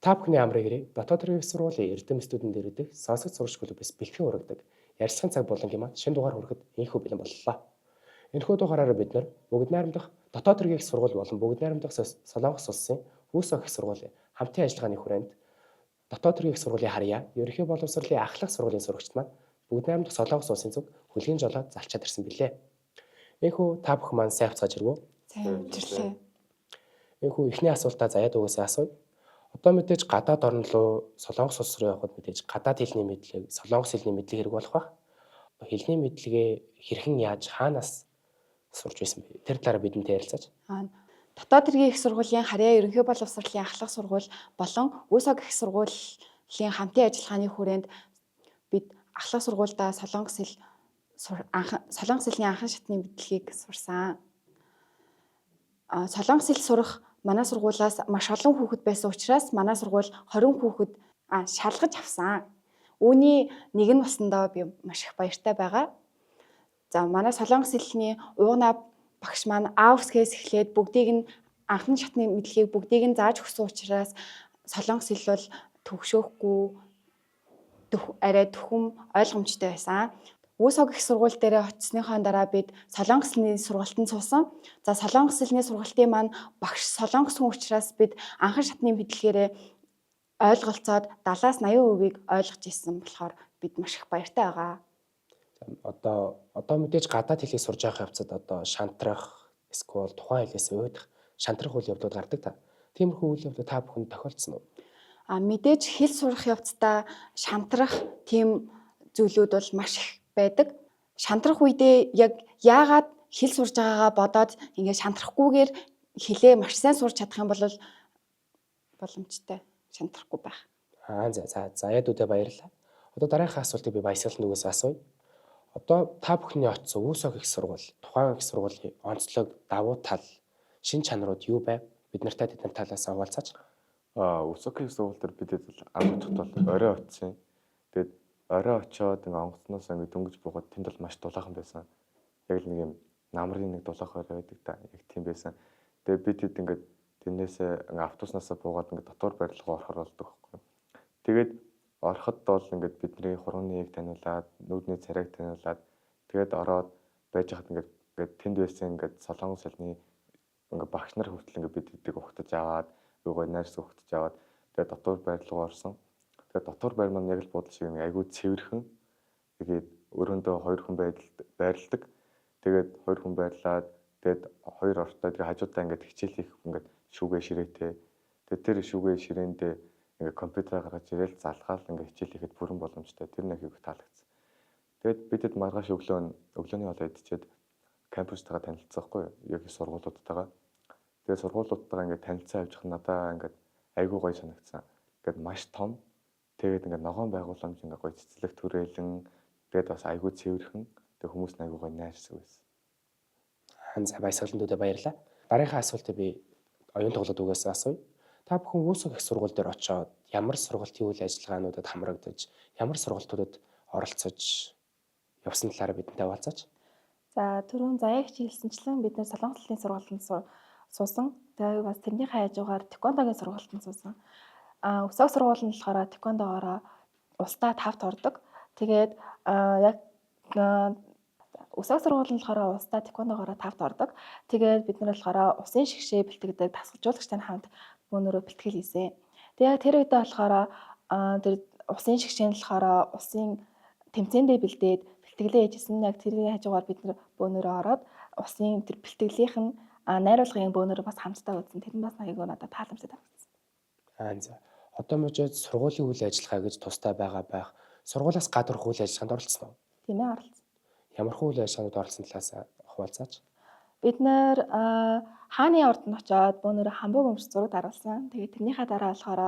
Та бүхний амрыг ирээ дотоод хэргийн сургуулийн эрдэм студент ирдэг сонсогч сурагч клубээс бэлтгэн урагдаг. Ярилцлагын цаг болонгийн маань шинэ дугаар хүрэхэд инхүү бэлэн боллоо. Энэхүү дугаараараа бид нар бүгд найрамдах дотоод хэргийн сургууль болон бүгд найрамдах Солонгос улсын хүүсөө их сургуулийн хамтын ажиллагааны хүрээнд дотоод хэргийн сургуулийн харьяа, ерөнхий боловсролын ахлах сургуулийн сурагчид маань бүгд найрамдах Солонгос улсын зүг хөлгийн жолоод залчаад ирсэн билээ. Энэхүү та бүхэн маань сайн хуцааж ирвүү. Сайн амжилтлаа. Энэхүү эхний асуултаа заяад угаасаа асууя. Одоо мэдээж гадаад орн руу Солонгос улс руу явхад мэдээж гадаад хэлний мэдлэг, Солонгос хэлний мэдлэг хэрэг болох байх. Хэлний мэдлэгээ хэрхэн яаж хаанаас сурж байсан бэ? Тэр талаараа бидэнтэй ярилцаач. Дотоод хэргийн их сургуулийн харьяа ерөнхий боловсролын ахлах сургууль болон өөсөг их сургуулийн хамтын ажиллагааны хүрээнд бид ахлах сургуульдаа Солонгос хэлний анхан шатны мэдлэгийг сурсан. Солонгос хэл сурах манай сургуулиас маш олон хүүхэд байсан учраас манай сургууль 20 хүүхэд шалгаж авсан. Үүний нэг нь болсондоо би маш их баяртай байгаа. За манай Солонгос хэлний уугнаа багш маань АУС-гээс эхлээд бүгдийг нь анхан шатны мэдлэгийг бүгдийг нь зааж өгсөн учраас Солонгос хэл бол төгшөөхгүй арай төхөм ойлгомжтой байсан. өөсөг их сургууль дээр очисныхаа дараа бид Солонгос хэлний сургалтанд суусан. За Солонгос хэлний сургалтын маань багш Солонгос хүн учраас бид анхан шатны мэдлэгээрээ ойлголцоод 70-80% ойлгож ирсэн болохоор бид маш их баяртай байгаа. Одоо мэдээж гадаад хэлийг сурж явах явцад одоо шантрах, эсвэл тухайн хэлээс уйдах, шантрах үйл явдлууд гардаг та. Тиймэрхүү үйл явдлууд та бүхэнд тохиолдсон уу? Мэдээж хэл сурах явцдаа шантрах тийм зүйлүүд бол маш их байдаг. Шантрах үедээ яг яагаад хэл сурж байгаагаа бодоод ингээд шантрахгүйгээр хэлээ маш сайн сурч чадах юм бол боломжтой шантрахгүй байх. За ядуудаа баярлалаа. Одоо дараагийн асуултыг би баясгалан нүгээс асууя. Одоо та бүхний очсон өөсөг их сургууль, тухайн их сургуулийн онцлог, давуу тал, шин чанарууд юу байв? Бид нартай тэдний талаас хаваалцаач. Өсөг их сургууль дээр бидэд бол анх удаад бол орой очсон. Тэгээд орой очоод ингээ онгоцноос ингээ дөнгөж буугаад тэнд бол маш дулаахан байсан. Яг л нэг юм намрын нэг дулаах орой байдаг та. Яг тийм байсан. Тэгээд бид хэд ингээ тэрнээс ингээ автобуснаас буугаад ингээ дотор барилга орохоор болдог байхгүй. Тэгээд ороход бол ингээ бидний хурууны таниулаад, нүүдний царайг таниулаад тэгээд ороод байж хад ингээ тэнд байсан ингээ Солонгос хэлний ингээ багш нар хүртэл ингээ бид хэдийг ухтаж аваад, нөгөө найрс ухтаж аваад тэгээд дотор барилга орсон. Тэгээд дотор байр маань яг л бодол шиг айгүй цэвэрхэн. Тэгээд өрөөндөө 2 хүн байрладаг. Тэгээд 2 хүн байрлаад тэгээд 2 ортой тэгээд хажуудаа ингээд хичээл хийх ингээд шүүгээ ширээтэй. Тэгээд тэр шүүгээ ширээндээ ингээд компьютер гаргаж ирээл залгаал ингээд хичээл хийхэд бүрэн боломжтой. Тэр нэг их таалагдсан. Тэгээд бидэд маргааш өглөөний хоолой идчихэд кампустайгаа танилцсаахгүй яг сургуулиудтайгаа. Тэгээд сургуулиудтайгаа ингээд танилцсан авчих надаа ингээд айгүй гоё санагдсан. Ингээд маш том. Тэгээд ингээд ногоон байгууламж ингээд гоё цэцлэг түрээлэн тэгээд бас айгүй цэвэрхэн. Тэгээд хүмүүс айгүй гоё найрсаг байсан. За баясгалантуудаа баярлалаа. Дараагийн асуултыг би оюун тоглоод үгээс асууя. Та бүхэн өөсөг их сургууль дээр очоод ямар сургалтын үйл ажиллагаануудад хамрагдаж, ямар сургалтуудад оролцож явсан талаараа бидэнтэй хаваалцаач. За түрүүн заяагч хэлсэнчлэн бид нэр Солонгос хэлний сургалтанд суусан. Тэгээд бас тэрний хажуугаар тэквондогийн сургалтанд суусан. Өсөг сургууль нь болохоор тэквондоогоор улсдаа 5-т ордог. Тэгээд яг өсөг сургууль нь болохоор улсдаа тэквондоогоор 5-т ордог. Тэгээд бид нар болохоор усын шигшээ бэлтгэдэг дасгалжуулагчтай хамт өнөөрөө бэлтгэл хийсэн. Тэгээд тэр үедээ болохоор тэр усын шигшээ нь болохоор усын тэмцээндээ бэлдээд бэлтгэлээ хийжсэн. Яг тэрний хажуугаар бид нар бөөнөрөө ороод усын тэр бэлтгэлийнх нь найруулгын бөөнөрөө бас хамтдаа үзсэн. Тэр нь бас аягүй надад тааламжтай тавцсан. За одоо мөчөөд сургуулийн үйл ажиллагаа гэж тустай байгаа байх. Сургуулиас гадуурх үйл ажиллагаанд оролцсон уу? Тийм ээ, оролцсон. Ямар үйл ажиллагаанд оролцсон талаас хаваалцаач. Бид нэр хааны ордонд очоод бөөнөрөө хамбог өмч зураг даруулсан. Тэгээд тэрнийхээ дараа болохоор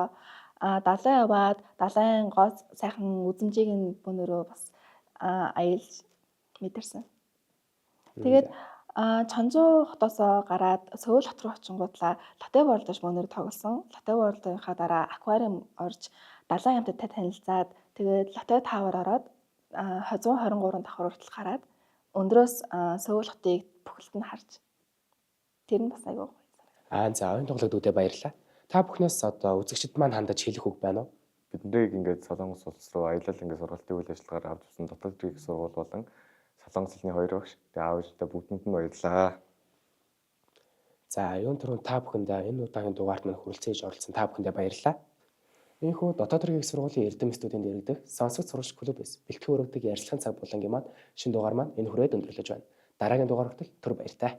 далайн яваад далайн гоо сайхан үзмжийг нь бөөнөрөө бас аялж мэдэрсэн. Тэгээд Чонжуу хотоосоо гараад Сөүл хот руу очингуудлаа Лотте Ворлдож бөөнөр тоглосон. Лотте Ворлдынхаа дараа аквариум орж далайн ямттай танилцаад тэгээд Лотте Тавар ороод 123 давхар хүртэл гараад өндрөөс Сөүл хотыг бүхэлд нь харж тэр нь бас аягүй гоё. За оюун тоглоод үдэ баярлалаа. Та бүхнээс одоо үзэгчид маань хандаж хэлэх үг байна уу? Биднийг ингээд Солонгос улс руу аялал ингээд сургалтын үйл ажиллагаар авч ирсэн дотоод хэргийг сургууль болон Солонгос хэлний 2 багш. Тэгээ аав ээжтэй бүгдэнд нь баярлалаа. За юун түрүүн та бүхэндээ энэ удаагийн дугаарт маань хүрэлцээж оролцсон та бүхэндээ баярлалаа. Энэхүү дотоод хэргийн сургуулийн эрдэмтдүүдийн дэргэдэх сонсогч сурагч клубээс бэлтгэн өргөдөг ярилцлагын цаг болонгийн маань шинэ дугаар маань энэ хүрээд өндөрлөж байна. Дараагийн дугаар хүртэл түр баяртай.